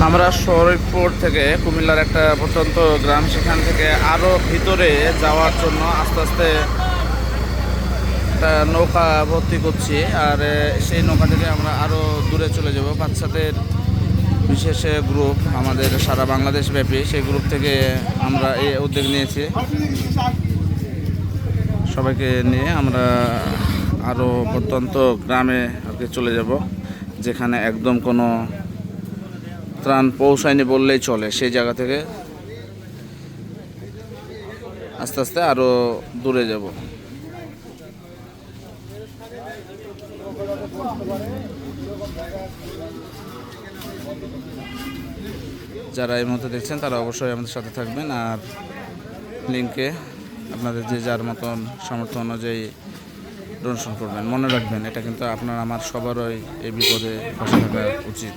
আমরা শরীরপুর থেকে কুমিল্লার একটা প্রত্যন্ত গ্রাম, সেখান থেকে আরও ভিতরে যাওয়ার জন্য আস্তে আস্তে একটা নৌকা ভর্তি করছি। আর সেই নৌকা থেকে আমরা আরও দূরে চলে যাব। বাচ্চাদের বিশেষ গ্রুপ আমাদের সারা বাংলাদেশ ব্যাপী, সেই গ্রুপ থেকে আমরা এই উদ্যোগ নিয়েছি। সবাইকে নিয়ে আমরা আরও প্রত্যন্ত গ্রামে আর কি চলে যাব, যেখানে একদম কোনো ত্রাণ পৌঁছায়নি বললেই চলে। সেই জায়গা থেকে আস্তে আস্তে আরও দূরে যাব। যারা এই মুহূর্তে দেখছেন তারা অবশ্যই আমাদের সাথে থাকবেন, আর লিঙ্কে আপনাদের যে যার মতন সামর্থ্য অনুযায়ী ডোনেশন করবেন। মনে রাখবেন, এটা কিন্তু আপনার আমার সবারই এই বিপদে পাশে থাকা উচিত।